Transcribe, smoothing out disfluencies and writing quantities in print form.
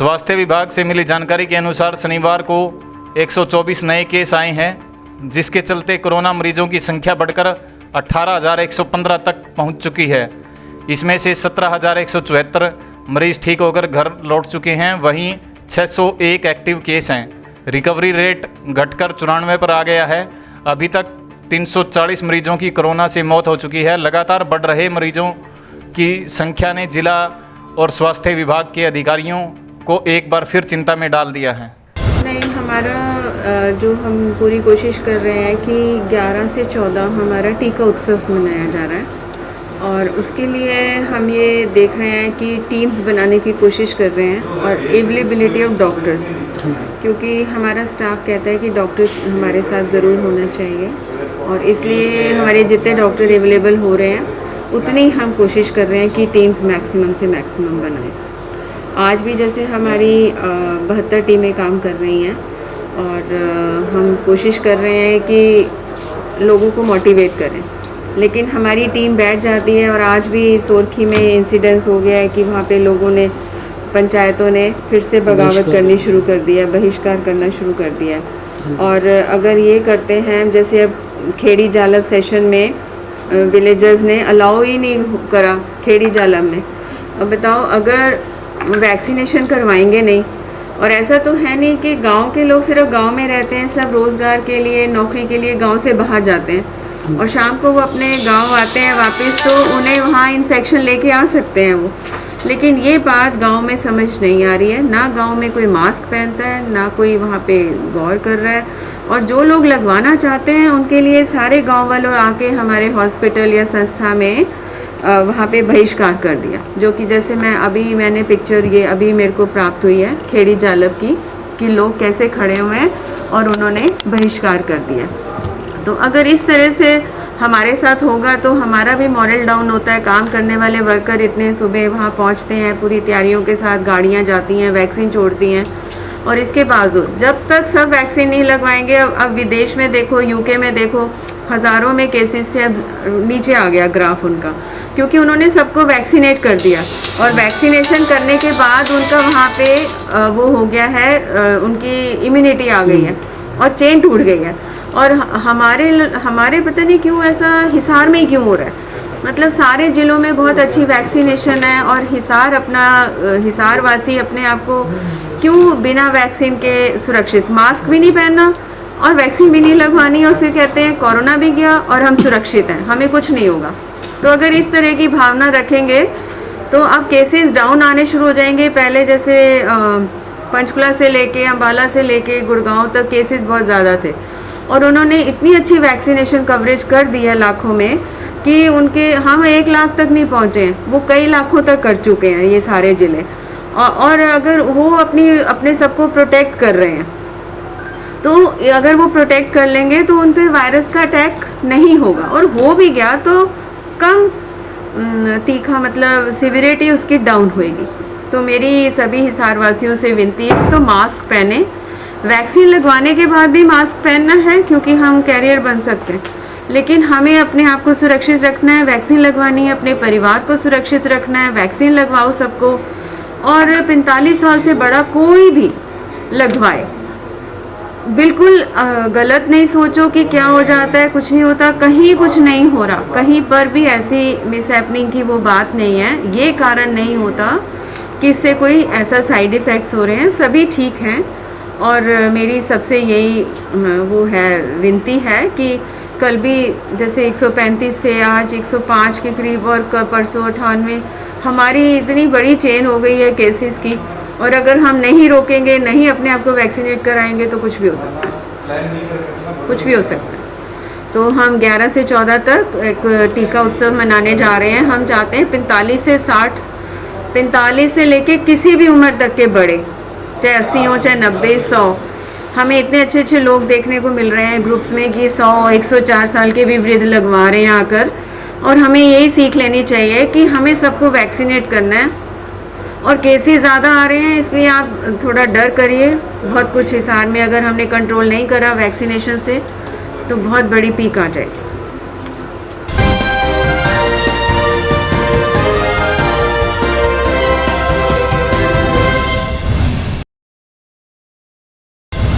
स्वास्थ्य विभाग से मिली जानकारी के अनुसार शनिवार को 124 नए केस आए हैं, जिसके चलते कोरोना मरीजों की संख्या बढ़कर 18,115 तक पहुंच चुकी है। इसमें से 17,174 मरीज ठीक होकर घर लौट चुके हैं। वहीं 601 एक्टिव केस हैं। रिकवरी रेट घटकर 94 पर आ गया है। अभी तक 340 मरीजों की कोरोना से मौत हो चुकी है। लगातार बढ़ रहे मरीजों की संख्या ने जिला और स्वास्थ्य विभाग के अधिकारियों को एक बार फिर चिंता में डाल दिया है। नहीं, हमारा जो हम पूरी कोशिश कर रहे हैं कि 11 से 14 हमारा टीका उत्सव मनाया जा रहा है और उसके लिए हम ये देख रहे हैं कि टीम्स बनाने की कोशिश कर रहे हैं और अवेलेबिलिटी ऑफ डॉक्टर्स, क्योंकि हमारा स्टाफ कहता है कि डॉक्टर हमारे साथ ज़रूर होना चाहिए और इसलिए हमारे जितने डॉक्टर अवेलेबल हो रहे हैं उतनी हम कोशिश कर रहे हैं कि टीम्स मैक्सिमम से मैक्सिमम बनाएं। आज भी जैसे हमारी 72 टीमें काम कर रही हैं और हम कोशिश कर रहे हैं कि लोगों को मोटिवेट करें, लेकिन हमारी टीम बैठ जाती है। और आज भी सोरखी में इंसिडेंस हो गया है कि वहाँ पे लोगों ने, पंचायतों ने फिर से बगावत करनी शुरू कर दिया, बहिष्कार करना शुरू कर दिया। और अगर ये करते हैं, जैसे अब खेड़ी जालब सेशन में विलेजर्स ने अलाउ ही नहीं करा खेड़ी जालब में। अब बताओ, अगर वैक्सीनेशन करवाएंगे नहीं, और ऐसा तो है नहीं कि गांव के लोग सिर्फ गांव में रहते हैं, सब रोज़गार के लिए, नौकरी के लिए गांव से बाहर जाते हैं और शाम को वो अपने गांव आते हैं वापस, तो उन्हें वहाँ इन्फेक्शन लेके आ सकते हैं वो। लेकिन ये बात गांव में समझ नहीं आ रही है, ना गांव में कोई मास्क पहनता है, ना कोई वहाँ पे गौर कर रहा है। और जो लोग लगवाना चाहते हैं उनके लिए सारे गाँव वालों आके हमारे हॉस्पिटल या संस्था में वहाँ पे बहिष्कार कर दिया। जो कि जैसे मैंने पिक्चर ये अभी मेरे को प्राप्त हुई है खेड़ी जालब की, कि लोग कैसे खड़े हुए हैं और उन्होंने बहिष्कार कर दिया। तो अगर इस तरह से हमारे साथ होगा तो हमारा भी मॉरल डाउन होता है। काम करने वाले वर्कर इतने सुबह वहाँ पहुँचते हैं, पूरी तैयारियों के साथ गाड़ियाँ जाती हैं, वैक्सीन छोड़ती हैं, और इसके बावजूद जब तक सब वैक्सीन नहीं लगवाएंगे, अब विदेश में देखो, यूके में देखो, हज़ारों में केसेस थे, अब नीचे आ गया ग्राफ उनका, क्योंकि उन्होंने सबको वैक्सीनेट कर दिया। और वैक्सीनेशन करने के बाद उनका वहाँ पे वो हो गया है, उनकी इम्यूनिटी आ गई है और चेन टूट गई है। और हमारे पता नहीं क्यों ऐसा हिसार में ही क्यों हो रहा है। मतलब सारे ज़िलों में बहुत अच्छी वैक्सीनेशन है और हिसार वासी अपने आप को क्यों बिना वैक्सीन के सुरक्षित, मास्क भी नहीं पहनना और वैक्सीन भी नहीं लगवानी, और फिर कहते हैं कोरोना भी गया और हम सुरक्षित हैं, हमें कुछ नहीं होगा। तो अगर इस तरह की भावना रखेंगे तो अब केसेस डाउन आने शुरू हो जाएंगे। पहले जैसे पंचकुला से लेके, अम्बाला से लेके गुड़गांव तक केसेस बहुत ज़्यादा थे और उन्होंने इतनी अच्छी वैक्सीनेशन कवरेज कर दी है लाखों में कि हम 1 लाख तक नहीं पहुँचे हैं, वो कई लाखों तक कर चुके हैं ये सारे ज़िले। और अगर वो अपने सबको प्रोटेक्ट कर रहे हैं, तो अगर वो प्रोटेक्ट कर लेंगे तो उन पे वायरस का अटैक नहीं होगा, और हो भी गया तो कम तीखा, मतलब सिविरिटी उसकी डाउन होएगी। तो मेरी सभी हिसारवासियों से विनती है, तो मास्क पहने, वैक्सीन लगवाने के बाद भी मास्क पहनना है क्योंकि हम कैरियर बन सकते हैं, लेकिन हमें अपने आप को सुरक्षित रखना है। वैक्सीन लगवानी है, अपने परिवार को सुरक्षित रखना है, वैक्सीन लगवाओ सबको। और 45 साल से बड़ा कोई भी लगवाए, बिल्कुल गलत नहीं सोचो कि क्या हो जाता है, कुछ नहीं होता, कहीं कुछ नहीं हो रहा, कहीं पर भी ऐसी मिसहैपनिंग की वो बात नहीं है। ये कारण नहीं होता कि इससे कोई ऐसा साइड इफ़ेक्ट्स हो रहे हैं, सभी ठीक हैं। और मेरी सबसे यही वो है, विनती है कि कल भी जैसे 135 थे, आज 105 के करीब, और परसों 98। हमारी इतनी बड़ी चेन हो गई है केसेस की, और अगर हम नहीं रोकेंगे, नहीं अपने आप को वैक्सीनेट कराएंगे तो कुछ भी हो सकता है, कुछ भी हो सकता है। तो हम 11 से 14 तक एक टीका उत्सव मनाने जा रहे हैं। हम चाहते हैं 45 से 60, 45 से लेके किसी भी उम्र तक के बड़े, चाहे 80 हो, चाहे 90, 100, हमें इतने अच्छे अच्छे लोग देखने को मिल रहे हैं ग्रुप्स में कि 100, 104 साल के भी वृद्ध लगवा रहे हैं आकर। और हमें यही सीख लेनी चाहिए कि हमें सबको वैक्सीनेट करना है। और केसेस ज़्यादा आ रहे हैं, इसलिए आप थोड़ा डर करिए। बहुत कुछ हिसार में अगर हमने कंट्रोल नहीं करा वैक्सीनेशन से तो बहुत बड़ी पीक आ जाएगी।